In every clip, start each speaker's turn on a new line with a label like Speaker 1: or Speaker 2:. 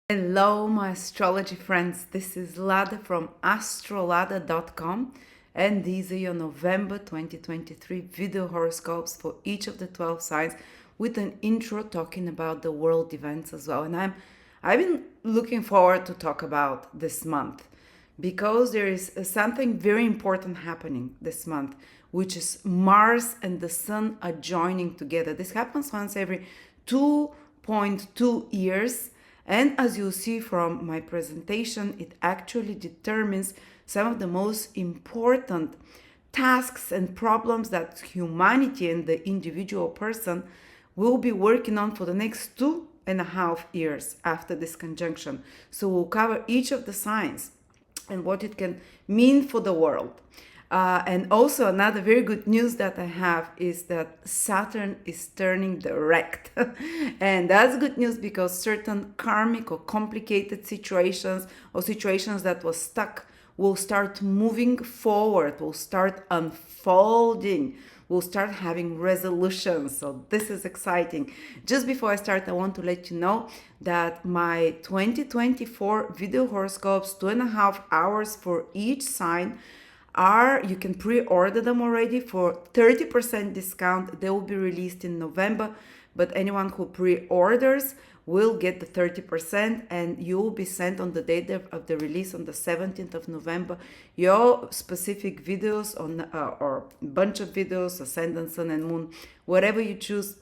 Speaker 1: Hello, my astrology friends. This is Lada from Astrolada.com, and these are your November 2023 video horoscopes for each of the 12 signs, with an intro talking about the world events as well. And I've been looking forward to talk about this month because there is something very important happening this month, which is Mars and the Sun are joining together. This happens once every 2.2 years. And as you'll see from my presentation, it actually determines some of the most important tasks and problems that humanity and the individual person will be working on for the next 2.5 years after this conjunction. So we'll cover each of the signs and what it can mean for the world. And also another very good news that I have is that Saturn is turning direct. And that's good news because certain karmic or complicated situations or situations that were stuck will start moving forward, will start unfolding, will start having resolutions. So this is exciting. Just before I start, I want to let you know that my 2024 video horoscopes, 2.5 hours for each sign, you can pre-order them already for 30% discount. They will be released in November, but anyone who pre-orders will get the 30%, and you will be sent on the date of the release on the 17th of November your specific videos on or bunch of videos, ascendant, sun and moon, whatever you choose.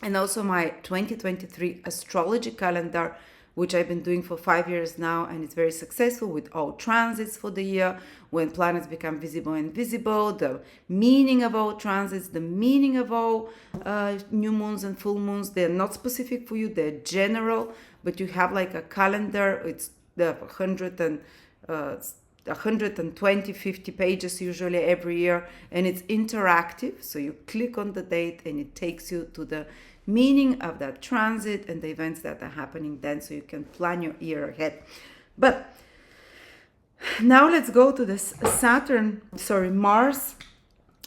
Speaker 1: And also my 2023 astrology calendar, which I've been doing for 5 years now, and it's very successful with all transits for the year, when planets become visible and invisible, the meaning of all transits, the meaning of all new moons and full moons. They're not specific for you, they're general, but you have like a calendar. It's the 120, 50 pages usually every year, and it's interactive. So you click on the date and it takes you to the meaning of that transit and the events that are happening then, so you can plan your year ahead. But now let's go to this Mars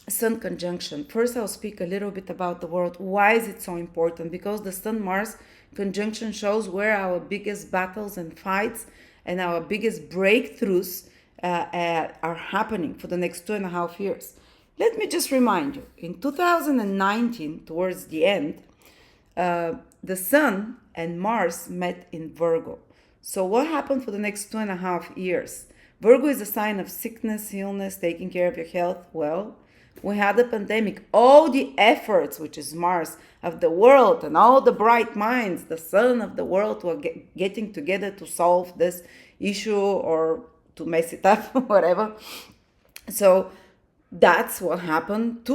Speaker 1: Sun conjunction. First, I'll speak a little bit about the world. Why is it so important? Because the Sun Mars conjunction shows where our biggest battles and fights and our biggest breakthroughs are happening for the next 2.5 years. Let me just remind you, in 2019, towards the end, the Sun and Mars met in Virgo. So what happened for the next 2.5 years? Virgo is a sign of sickness, illness, taking care of your health. Well, we had a pandemic. All the efforts, which is Mars, of the world and all the bright minds, the sun of the world, were getting together to solve this issue or to mess it up, whatever. So that's what happened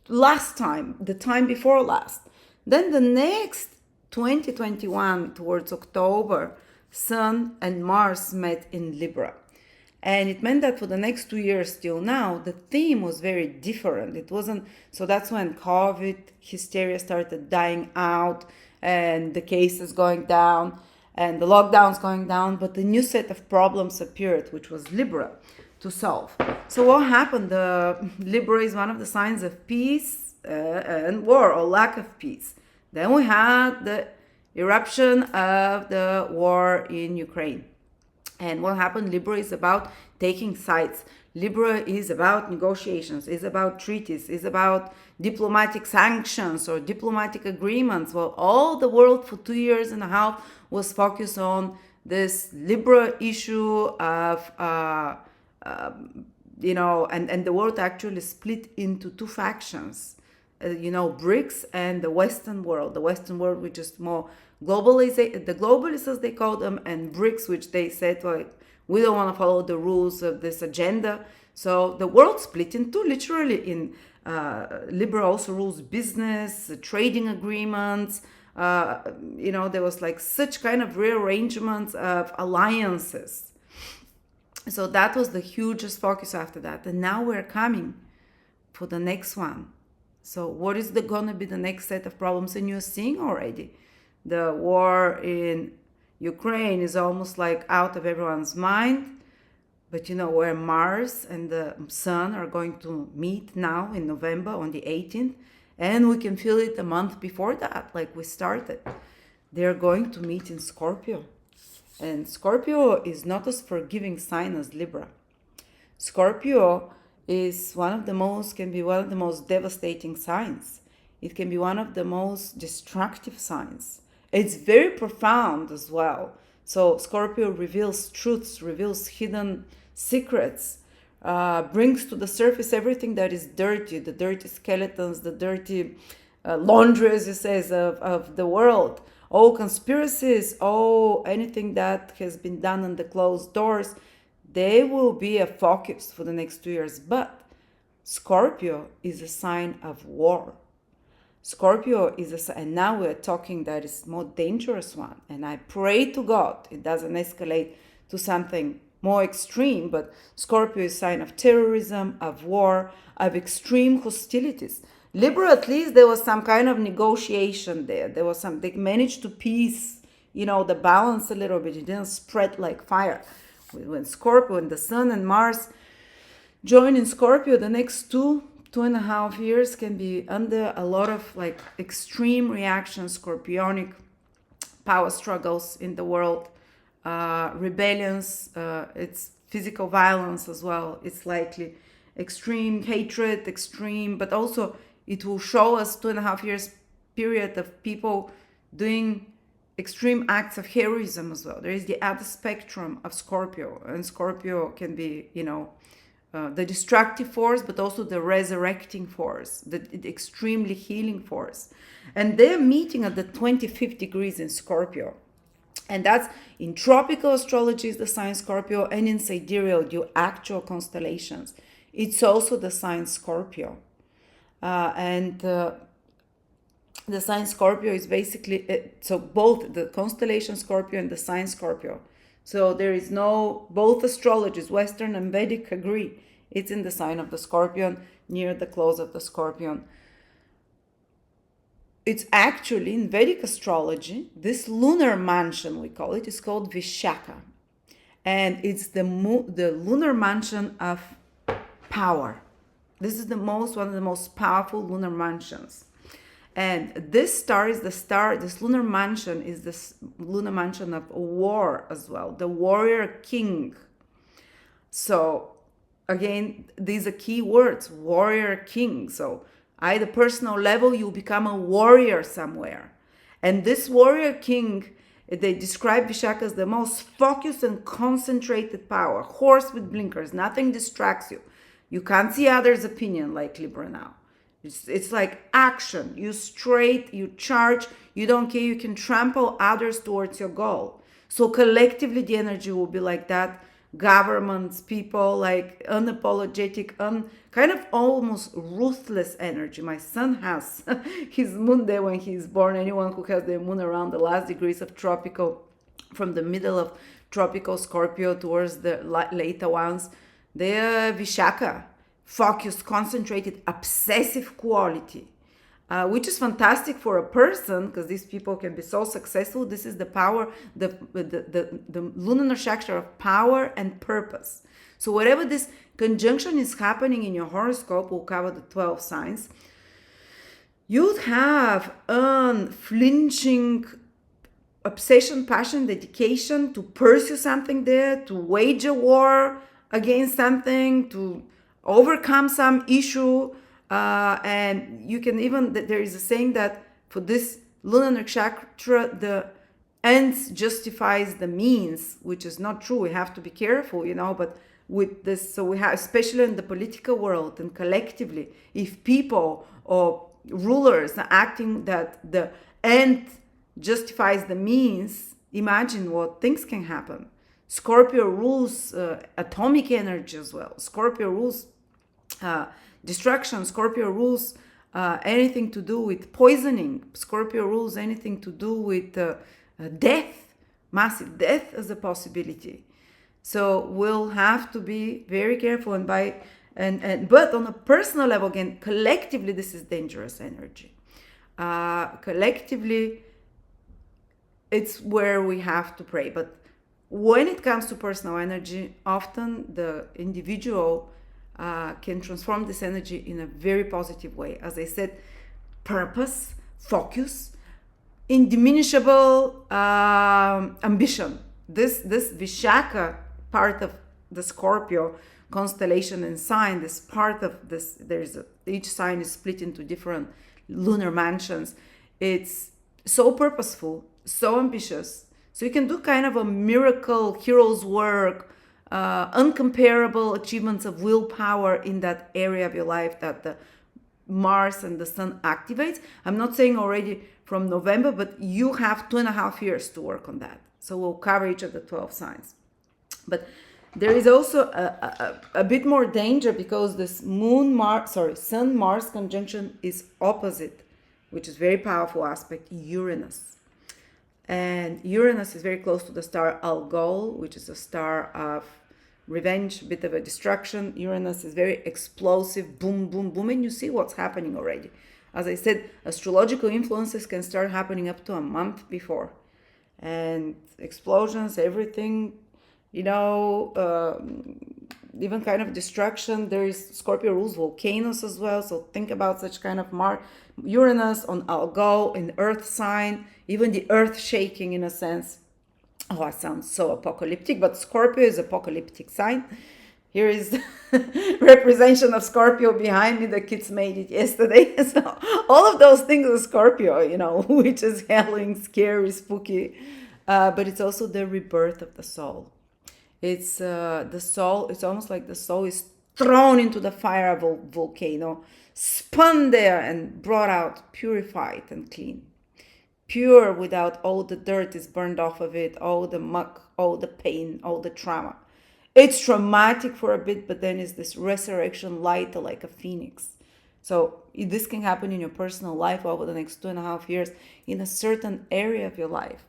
Speaker 1: last time, the time before last. Then the next 2021, towards October, Sun and Mars met in Libra. And it meant that for the next 2 years till now, the theme was very different. It wasn't, so that's when COVID hysteria started dying out and the cases going down and the lockdowns going down, but a new set of problems appeared, which was Libra to solve. So what happened? Libra is one of the signs of peace and war, or lack of peace. Then we had the eruption of the war in Ukraine. And what happened? Libra is about taking sides. Libra is about negotiations, is about treaties, is about diplomatic sanctions or diplomatic agreements. Well, all the world for 2.5 years was focused on this Libra issue of, and the world actually split into two factions. BRICS and the Western world. The Western world, which is more globalized, the globalists as they call them, and BRICS, which they said, like, we don't want to follow the rules of this agenda. So the world split in two, literally. In Libra also rules business, trading agreements. There was like such kind of rearrangements of alliances. So that was the hugest focus after that. And now we're coming for the next one. So what is going to be the next set of problems? And you're seeing already the war in Ukraine is almost like out of everyone's mind. But where Mars and the Sun are going to meet now in November on the 18th. And we can feel it a month before that, like we started. They're going to meet in Scorpio. And Scorpio is not as forgiving sign as Libra. Scorpio can be one of the most devastating signs. It can be one of the most destructive signs. It's very profound as well. So Scorpio reveals truths, reveals hidden secrets, brings to the surface everything that is dirty, the dirty skeletons, the dirty laundry, as you say, of the world. All conspiracies, all anything that has been done on the closed doors, they will be a focus for the next 2 years. But Scorpio is a sign of war. Scorpio is and now we're talking that is more dangerous one. And I pray to God it doesn't escalate to something more extreme, but Scorpio is a sign of terrorism, of war, of extreme hostilities. Libra, at least there was some kind of negotiation there. They managed to piece, the balance a little bit. It didn't spread like fire. When Scorpio and the Sun and Mars join in Scorpio, the next 2.5 years can be under a lot of like extreme reactions, scorpionic power struggles in the world, rebellions, it's physical violence as well. It's likely extreme hatred, but also it will show us 2.5 years period of people doing extreme acts of heroism as well. There is the other spectrum of Scorpio, and Scorpio can be, the destructive force, but also the resurrecting force, the extremely healing force. And they're meeting at the 25th degrees in Scorpio. And that's in tropical astrology is the sign Scorpio, and in sidereal, your actual constellations. It's also the sign Scorpio. The sign Scorpio is basically, so both the constellation Scorpio and the sign Scorpio. So there is both astrologies, Western and Vedic, agree. It's in the sign of the Scorpion, near the close of the Scorpion. It's actually, in Vedic astrology, this lunar mansion, we call it, is called Vishaka. And it's the lunar mansion of power. This is one of the most powerful lunar mansions. And this lunar mansion is this lunar mansion of war as well, the warrior king. So again, these are key words, warrior king. So at the personal level, you become a warrior somewhere. And this warrior king, they describe Vishaka as the most focused and concentrated power, horse with blinkers, nothing distracts you. You can't see others' opinion like Libra now. It's like action. You straight, you charge, you don't care, you can trample others towards your goal. So collectively the energy will be like that. Governments, people, like unapologetic, kind of almost ruthless energy. My son has his moon there when he's born. Anyone who has their moon around the last degrees of tropical, from the middle of tropical Scorpio towards the later ones, they're Vishaka. Focused, concentrated, obsessive quality, which is fantastic for a person because these people can be so successful. This is the power, the lunar nakshatra of power and purpose. So whatever this conjunction is happening in your horoscope, we'll cover the 12 signs. You'd have unflinching obsession, passion, dedication to pursue something there, to wage a war against something, to overcome some issue, and you can even, there is a saying that for this lunar nakshatra, the ends justifies the means, which is not true. We have to be careful, but with this, so we have, especially in the political world and collectively, if people or rulers are acting that the end justifies the means, imagine what things can happen. Scorpio rules atomic energy as well. Scorpio rules destruction. Scorpio rules anything to do with poisoning. Scorpio rules anything to do with death, massive death as a possibility. So we'll have to be very careful. But on a personal level, again, collectively, this is dangerous energy. Collectively, it's where we have to pray. But when it comes to personal energy, often the individual can transform this energy in a very positive way. As I said, purpose, focus, indiminisable ambition. this Vishaka part of the Scorpio constellation and sign, this part of this, each sign is split into different lunar mansions. It's so purposeful, so ambitious. So you can do kind of a miracle, hero's work, uncomparable achievements of willpower in that area of your life that the Mars and the Sun activates. I'm not saying already from November, but you have 2.5 years to work on that. So we'll cover each of the 12 signs. But there is also a bit more danger because this Sun Mars conjunction is opposite, which is very powerful aspect, Uranus. And Uranus is very close to the star Algol, which is a star of revenge, a bit of a destruction. Uranus is very explosive, boom, boom, boom, and you see what's happening already. As I said, astrological influences can start happening up to a month before. And explosions, everything, even kind of destruction. There is Scorpio rules volcanoes as well, so think about such kind of Uranus on Algol in Earth sign, even the earth shaking in a sense. Oh, I sound so apocalyptic, but Scorpio is apocalyptic sign. Here is representation of Scorpio behind me. The kids made it yesterday. So all of those things are Scorpio, which is howling, scary, spooky. But it's also the rebirth of the soul. It's the soul. It's almost like the soul is thrown into the fire of a volcano, spun there and brought out purified and clean. Pure without all the dirt is burned off of it, all the muck, all the pain, all the trauma. It's traumatic for a bit, but then it's this resurrection light like a phoenix. So this can happen in your personal life over the next 2.5 years in a certain area of your life.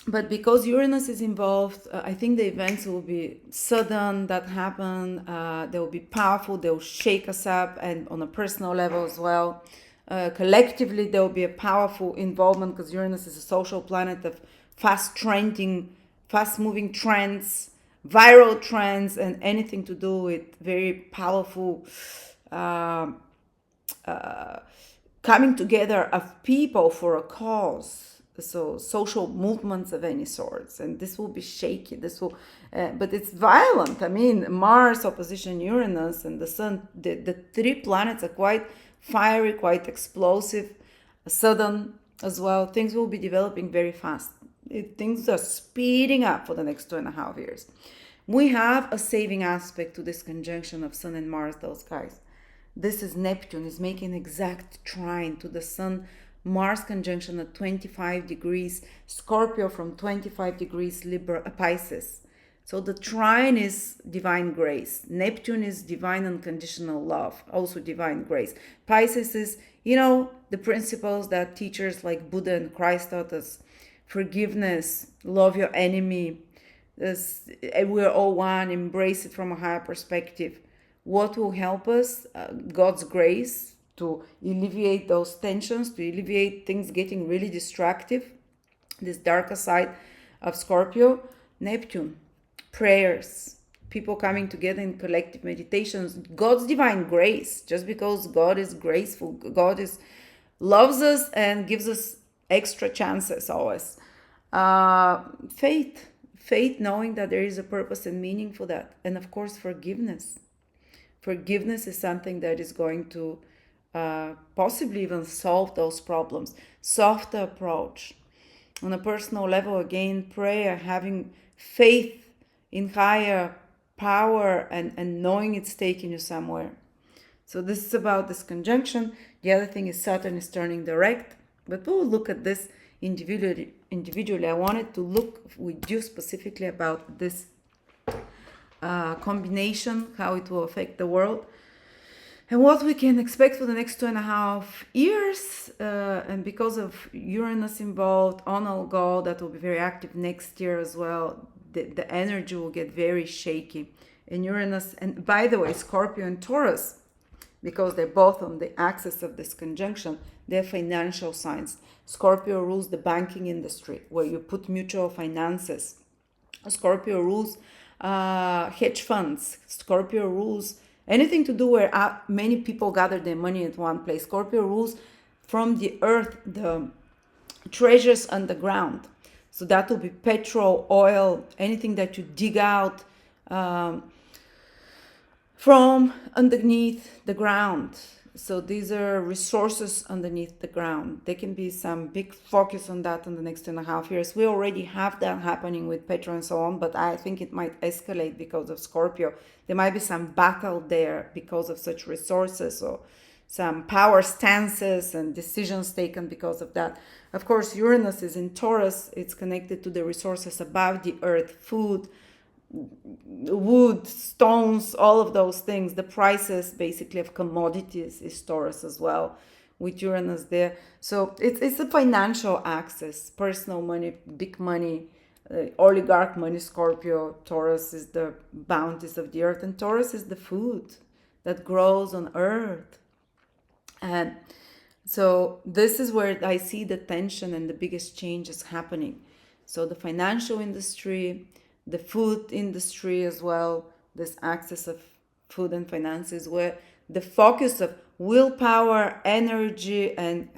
Speaker 1: But because Uranus is involved, I think the events will be sudden that happen. They will be powerful. They will shake us up, and on a personal level as well. Collectively, there will be a powerful involvement because Uranus is a social planet of fast-moving trends, viral trends, and anything to do with very powerful coming together of people for a cause. So social movements of any sorts, and this will be shaky. But it's violent. I mean, Mars opposition Uranus and the Sun. The three planets are quite fiery, quite explosive, sudden as well. Things will be developing very fast. Things are speeding up for the next 2.5 years. We have a saving aspect to this conjunction of Sun and Mars, those guys. This is Neptune is making exact trine to the Sun. Mars conjunction at 25 degrees Scorpio from 25 degrees Pisces. So the trine is divine grace. Neptune is divine unconditional love, also divine grace. Pisces is, the principles that teachers like Buddha and Christ taught us. Forgiveness, love your enemy. We're all one, embrace it from a higher perspective. What will help us? God's grace to alleviate those tensions, to alleviate things getting really destructive. This darker side of Scorpio. Neptune, prayers, people coming together in collective meditations, God's divine grace. Just because God is graceful, God loves us and gives us extra chances always. Faith, knowing that there is a purpose and meaning for that. And of course, forgiveness. Forgiveness is something that is going to possibly even solve those problems. Softer approach. On a personal level, again, prayer, having faith in higher power and knowing it's taking you somewhere. So this is about this conjunction. The other thing is Saturn is turning direct. But we'll look at this individually. I wanted to look with you specifically about this combination, how it will affect the world. And what we can expect for the next 2.5 years, and because of Uranus involved on Algol, that will be very active next year as well, the energy will get very shaky. And Uranus, and by the way, Scorpio and Taurus, because they're both on the axis of this conjunction, they're financial signs. Scorpio rules the banking industry, where you put mutual finances. Scorpio rules hedge funds. Scorpio rules anything to do where many people gather their money at one place. Scorpio rules from the earth, the treasures underground. So that will be petrol, oil, anything that you dig out from underneath the ground. So these are resources underneath the ground. There can be some big focus on that in the next 2.5 years. We already have that happening with petrol and so on, but I think it might escalate because of Scorpio. There might be some battle there because of such resources, or some power stances and decisions taken because of that. Of course, Uranus is in Taurus. It's connected to the resources above the earth, food, wood, stones, all of those things. The prices basically of commodities is Taurus as well, with Uranus there. So it's a financial access, personal money, big money, oligarch money. Scorpio, Taurus is the bounties of the earth, and Taurus is the food that grows on earth. And so this is where I see the tension and the biggest changes happening. So the financial industry, the food industry as well, this access of food and finances, where the focus of willpower, energy, and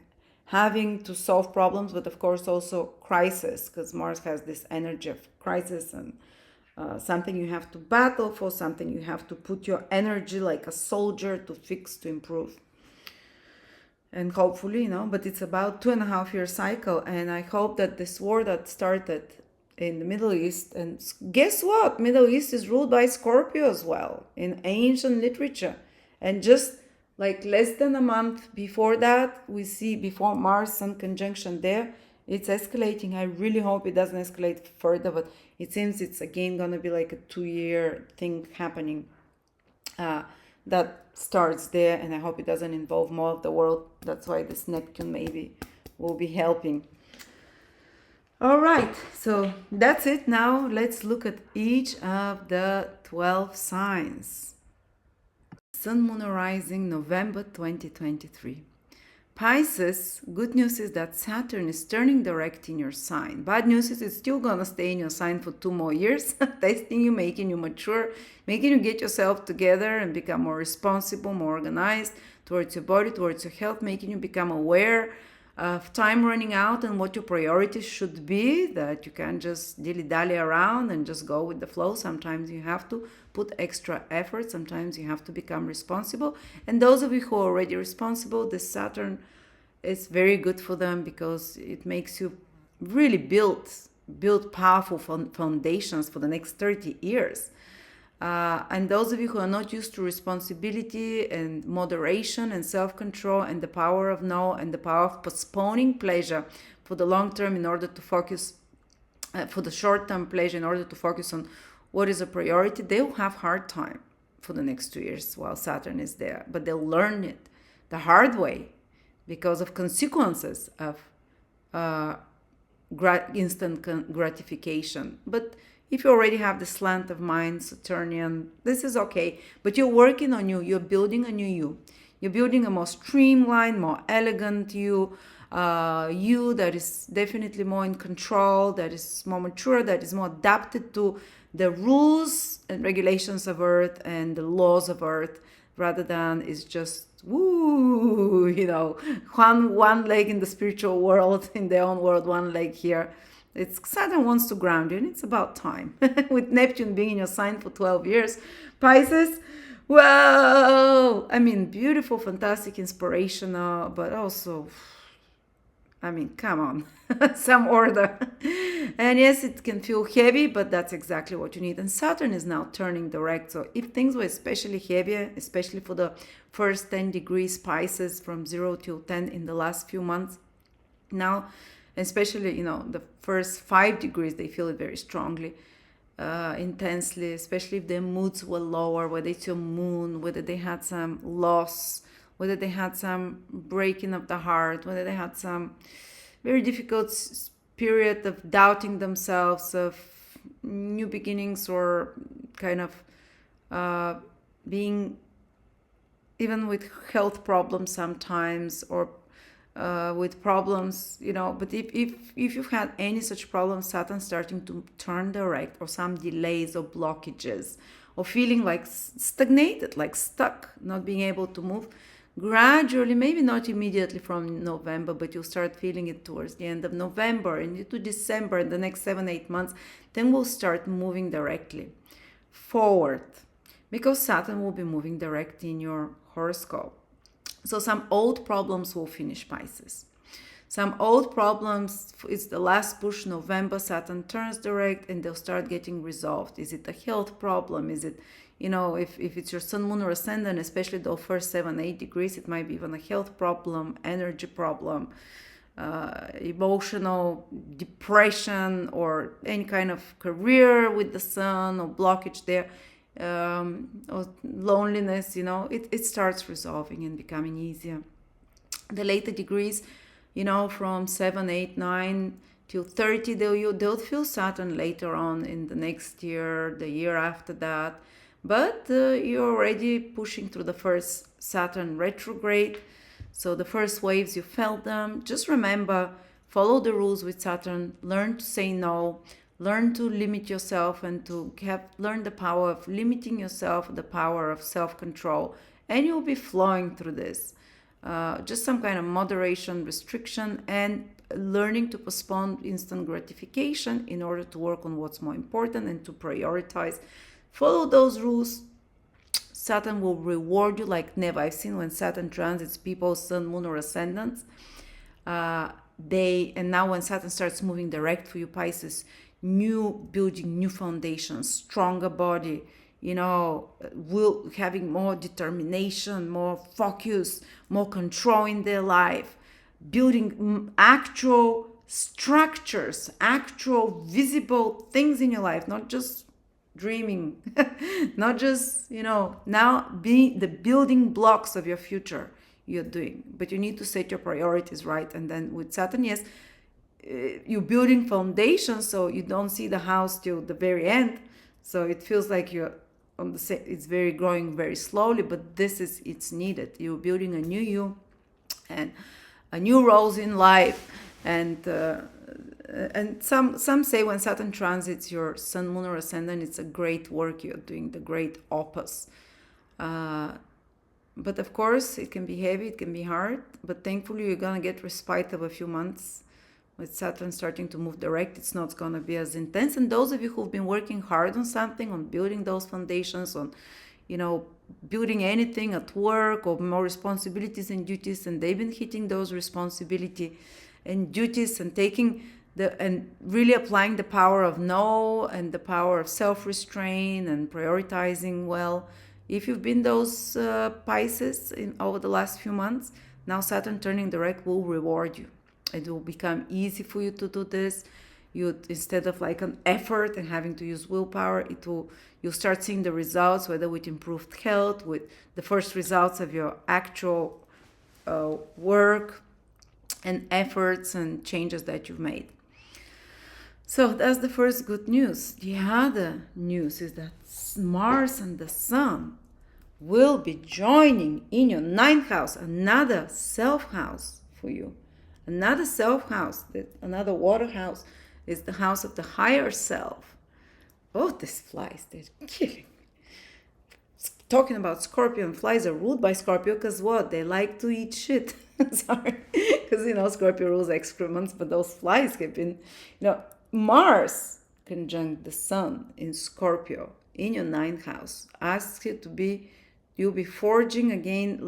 Speaker 1: having to solve problems, but of course also crisis, because Mars has this energy of crisis and something you have to battle for, something you have to put your energy like a soldier to fix, to improve. And hopefully, but it's about 2.5 year cycle. And I hope that this war that started in the Middle East, and guess what? Middle East is ruled by Scorpio as well in ancient literature. And just like less than a month before that, we see before Mars Sun conjunction there, it's escalating. I really hope it doesn't escalate further, but it seems it's again going to be like a 2 year thing happening. That starts there, and I hope it doesn't involve more of the world. That's why this Neptune maybe will be helping. All right, so that's it. Now let's look at each of the 12 signs. Sun, Moon, Rising, November 2023. Pisces, good news is that Saturn is turning direct in your sign. Bad news is it's still gonna stay in your sign for 2 more years, testing you, making you mature, making you get yourself together and become more responsible, more organized towards your body, towards your health, making you become aware of time running out and what your priorities should be, that you can't just dilly-dally around and just go with the flow. Sometimes you have to put extra effort. Sometimes you have to become responsible. And those of you who are already responsible, this Saturn is very good for them because it makes you really build powerful foundations for the next 30 years. And those of you who are not used to responsibility and moderation and self-control and the power of no and the power of postponing pleasure for the long term in order to focus, for the short-term pleasure in order to focus on what is a priority, they will have hard time for the next 2 years while Saturn is there. But they'll learn it the hard way because of consequences of instant gratification. But if you already have the slant of mind, Saturnian, this is okay. But you're working on you. You're building a new you. You're building a more streamlined, more elegant you. You that is definitely more in control, that is more mature, that is more adapted to the rules and regulations of Earth and the laws of Earth, rather than is just one leg in the spiritual world, in their own world, one leg here. It's Saturn wants to ground you, and it's about time. With Neptune being in your sign for 12 years. Pisces, whoa! I mean, beautiful, fantastic, inspirational, but also, come on, some order. And yes, it can feel heavy, but that's exactly what you need. And Saturn is now turning direct. So if things were especially heavier, especially for the first 10 degrees Pisces from 0 till 10 in the last few months, now, especially, the first 5 degrees, they feel it very strongly, intensely, especially if their moods were lower, whether it's your moon, whether they had some loss, whether they had some breaking of the heart, whether they had some very difficult period of doubting themselves, of new beginnings, or kind of being even with health problems sometimes, or with problems, but if you've had any such problems, Saturn starting to turn direct, or some delays or blockages, or feeling like stagnated, like stuck, not being able to move, Gradually, maybe not immediately from November, but you'll start feeling it towards the end of November and into December, the next 7, 8 months. Then we'll start moving directly forward, because Saturn will be moving direct in your horoscope. So some old problems will finish, Pisces. Some old problems, it's the last push, November, Saturn turns direct and they'll start getting resolved. Is it a health problem? Is it, if it's your sun, moon, or ascendant, especially the first 7, 8 degrees, it might be even a health problem, energy problem, emotional depression, or any kind of career with the sun or blockage there, or loneliness, it starts resolving and becoming easier. The later degrees, from 7, 8, 9 till 30, they'll feel Saturn later on in the next year, the year after that. But you're already pushing through the first Saturn retrograde. So the first waves, you felt them. Just remember, follow the rules with Saturn. Learn to say no. Learn to limit yourself and to learn the power of limiting yourself, the power of self-control. And you'll be flowing through this. Just some kind of moderation, restriction, and learning to postpone instant gratification in order to work on what's more important and to prioritize. Follow those rules. Saturn will reward you like never. I've seen when Saturn transits people's sun, moon, or ascendants. And now when Saturn starts moving direct for you, Pisces, building new foundations, stronger body, having more determination, more focus, more control in their life, building actual structures, actual visible things in your life, not just dreaming, not just, now being the building blocks of your future you're doing. But you need to set your priorities right. And then with Saturn, yes, you're building foundations, so you don't see the house till the very end. So it feels like you're on it's very growing very slowly, but it's needed. You're building a new you and a new roles in life. And some say when Saturn transits your sun, moon, or ascendant, it's a great work you're doing, the great opus. But of course, it can be heavy, it can be hard. But thankfully, you're gonna get respite of a few months. With Saturn starting to move direct, it's not going to be as intense. And those of you who've been working hard on something, on building those foundations, on, building anything at work or more responsibilities and duties, and they've been hitting those responsibility and duties and and really applying the power of no and the power of self-restraint and prioritizing well. If you've been those Pisces over the last few months, now Saturn turning direct will reward you. It will become easy for you to do this. Instead of like an effort and having to use willpower, you'll start seeing the results, whether with improved health, with the first results of your actual work and efforts and changes that you've made. So that's the first good news. The other news is that Mars and the Sun will be joining in your 9th house, another self house for you. Another self house, another water house, is the house of the higher self. Oh, these flies, they're killing me. Talking about Scorpio, and flies are ruled by Scorpio because what? They like to eat shit. Sorry. Because, Scorpio rules excrements, but those flies have been, Mars conjunct the Sun in Scorpio in your 9th house asks you you'll be forging again,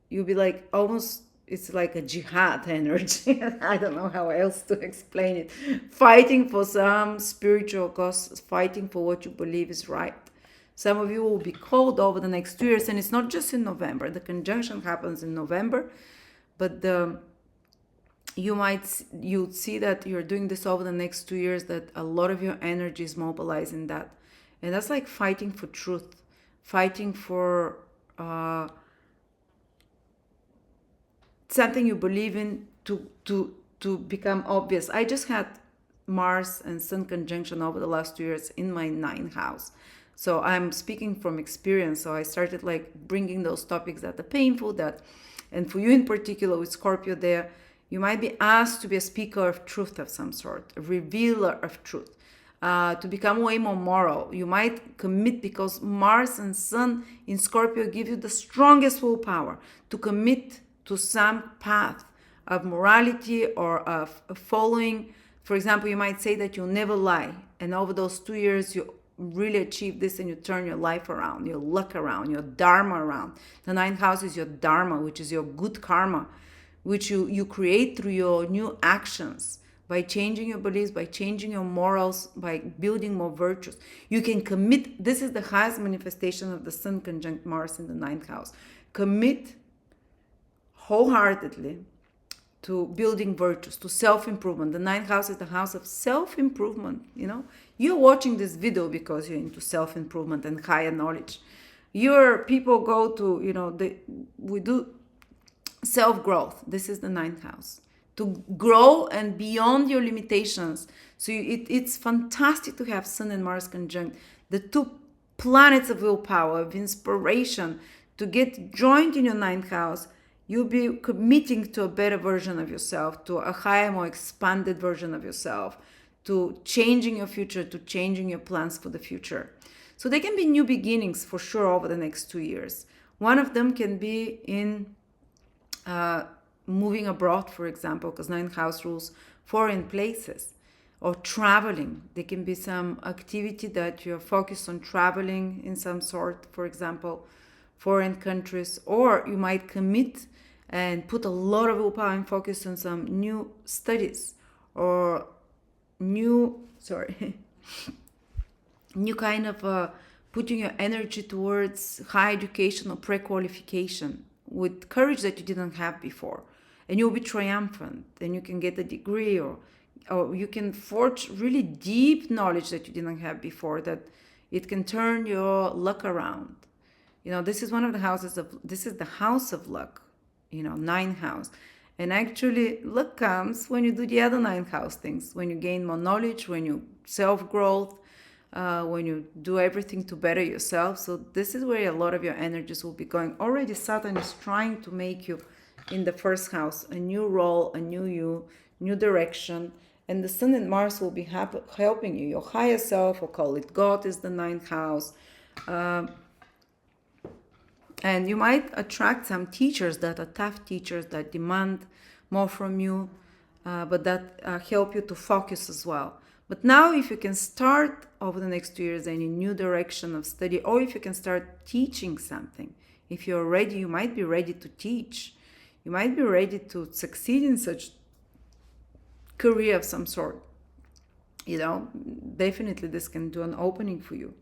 Speaker 1: you'll be almost, it's like a jihad energy. I don't know how else to explain it. Fighting for some spiritual cause, fighting for what you believe is right. Some of you will be called over the next 2 years, and it's not just in November. The conjunction happens in November, but you'd see that you're doing this over the next 2 years, that a lot of your energy is mobilized in that. And that's like fighting for truth, fighting for something you believe in to become obvious. I just had Mars and Sun conjunction over the last 2 years in my 9th house. So I'm speaking from experience. So I started bringing those topics that are painful, and for you in particular with Scorpio there, you might be asked to be a speaker of truth of some sort, a revealer of truth. to become way more moral. You might commit because Mars and Sun in Scorpio give you the strongest willpower to commit to some path of morality or of following. For example, you might say that you'll never lie, and over those 2 years you really achieve this and you turn your life around, your luck around, your dharma around. The ninth house is your dharma, which is your good karma, which you create through your new actions, by changing your beliefs, by changing your morals, by building more virtues. You can commit. This is the highest manifestation of the Sun conjunct Mars in the ninth house. Commit wholeheartedly to building virtues, to self-improvement. The ninth house is the house of self-improvement. You're watching this video because you're into self-improvement and higher knowledge. Your people go to, we do self-growth. This is the ninth house. To grow and beyond your limitations. So it's fantastic to have Sun and Mars conjunct, the two planets of willpower, of inspiration, to get joined in your ninth house. You'll be committing to a better version of yourself, to a higher, more expanded version of yourself, to changing your future, to changing your plans for the future. So there can be new beginnings for sure over the next 2 years. One of them can be in moving abroad, for example, because ninth house rules foreign places, or traveling. There can be some activity that you're focused on traveling in some sort, for example, foreign countries, or you might commit and put a lot of willpower and focus on some new studies or new kind of putting your energy towards higher education or pre-qualification with courage that you didn't have before. And you'll be triumphant, and you can get a degree, or you can forge really deep knowledge that you didn't have before, that it can turn your luck around. This is one of the houses this is the house of luck, ninth house. And actually, luck comes when you do the other ninth house things, when you gain more knowledge, when you self-growth, when you do everything to better yourself. So this is where a lot of your energies will be going. Already Saturn is trying to make you, in the first house, a new role, a new you, new direction. And the Sun and Mars will be helping you. Your higher self, or call it God, is the ninth house. And you might attract some teachers that are tough teachers that demand more from you, but that help you to focus as well. But now if you can start over the next 2 years any new direction of study, or if you can start teaching something, if you're ready, you might be ready to teach. You might be ready to succeed in such career of some sort. Definitely this can do an opening for you.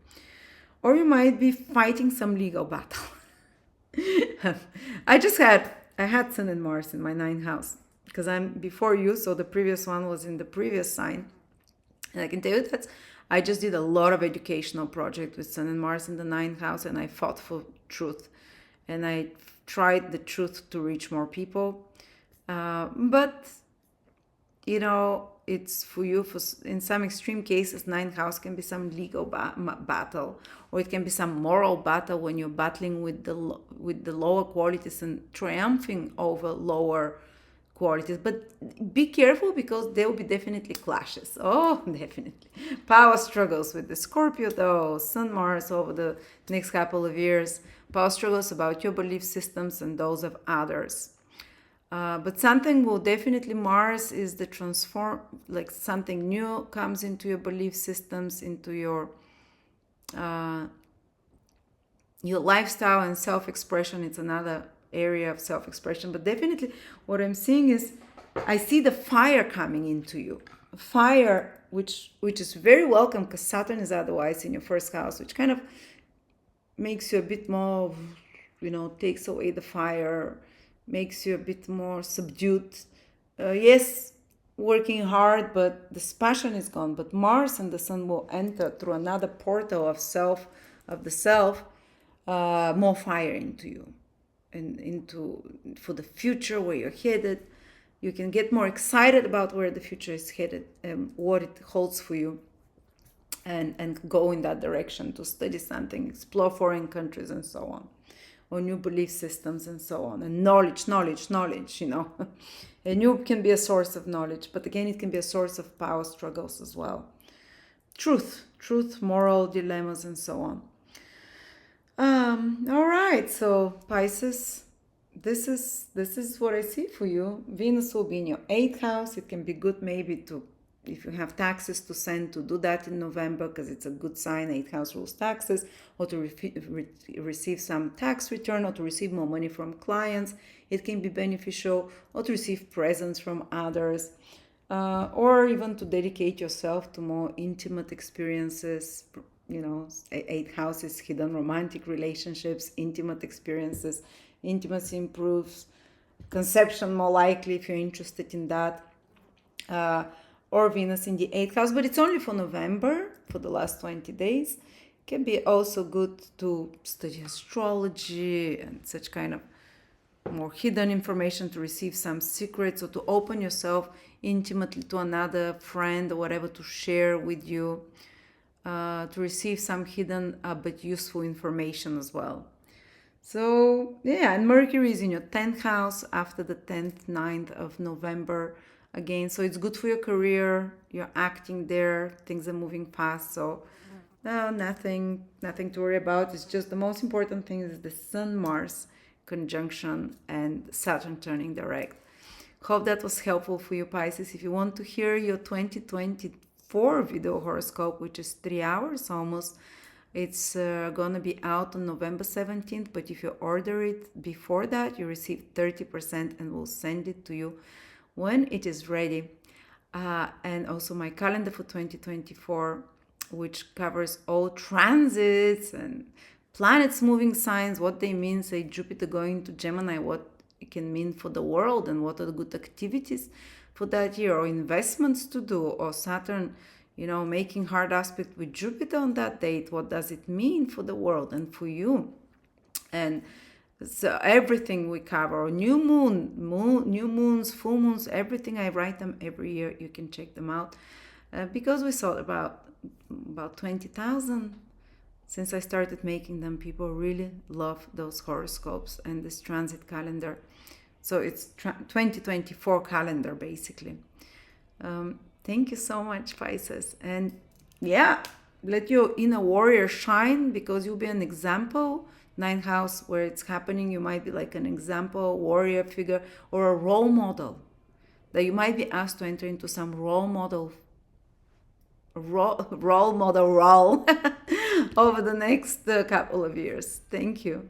Speaker 1: Or you might be fighting some legal battle. I had Sun and Mars in my ninth house because I'm before you, so the previous one was in the previous sign. And I can tell you that I just did a lot of educational project with Sun and Mars in the ninth house, and I fought for truth. And I tried the truth to reach more people. But, it's for you, in some extreme cases, ninth house can be some legal battle, or it can be some moral battle when you're battling with the lower qualities and triumphing over lower qualities. But be careful, because there will be definitely clashes. Oh, definitely. Power struggles with the Scorpio, though, Sun, Mars over the next couple of years. Power struggles about your belief systems and those of others. But something will definitely, Mars is the transform, like something new comes into your belief systems, into your lifestyle and self-expression. It's another area of self-expression. But definitely what I'm seeing is, I see the fire coming into you. Fire, which is very welcome, because Saturn is otherwise in your first house, which kind of makes you a bit more, takes away the fire, makes you a bit more subdued. Yes, working hard, but this passion is gone. But Mars and the Sun will enter through another portal of the self, more fire into you, and for the future, where you're headed. You can get more excited about where the future is headed and what it holds for you, and go in that direction to study something, explore foreign countries and so on, or new belief systems and so on, and knowledge. And you can be a source of knowledge, but again, it can be a source of power struggles as well. truth, moral dilemmas, and so on. All right, so Pisces, this is what I see for you. Venus will be in your eighth house. It can be good maybe to, if you have taxes to send, to do that in November because it's a good sign. Eighth house rules taxes, or to receive some tax return, or to receive more money from clients. It can be beneficial, or to receive presents from others. Or even to dedicate yourself to more intimate experiences. Eighth house is hidden romantic relationships, intimate experiences. Intimacy improves, conception more likely if you're interested in that. Or Venus in the eighth house, but it's only for November, for the last 20 days. It can be also good to study astrology and such kind of more hidden information, to receive some secrets, or to open yourself intimately to another friend or whatever to share with you, to receive some hidden but useful information as well. So yeah, and Mercury is in your 10th house after the 10th, 9th of November again. So it's good for your career. You're acting there. Things are moving fast. So no, nothing to worry about. It's just the most important thing is the Sun Mars conjunction and Saturn turning direct. Hope that was helpful for you, Pisces. If you want to hear your 2024 video horoscope, which is 3 hours almost, it's gonna be out on November 17th, but if you order it before that, you receive 30% and we'll send it to you when it is ready. And also my calendar for 2024, which covers all transits and planets moving signs, what they mean, say Jupiter going to Gemini, what it can mean for the world, and what are the good activities for that year, or investments to do, or Saturn, making hard aspect with Jupiter on that date. What does it mean for the world and for you? And so everything we cover, new new moons, full moons, everything. I write them every year. You can check them out because we saw about 20,000 since I started making them. People really love those horoscopes and this transit calendar. So it's 2024 calendar basically. Thank you so much, Pisces. And yeah, let your inner warrior shine, because you'll be an example. Ninth house, where it's happening, you might be like an example, warrior figure, or a role model. That you might be asked to enter into some role model role over the next couple of years. Thank you.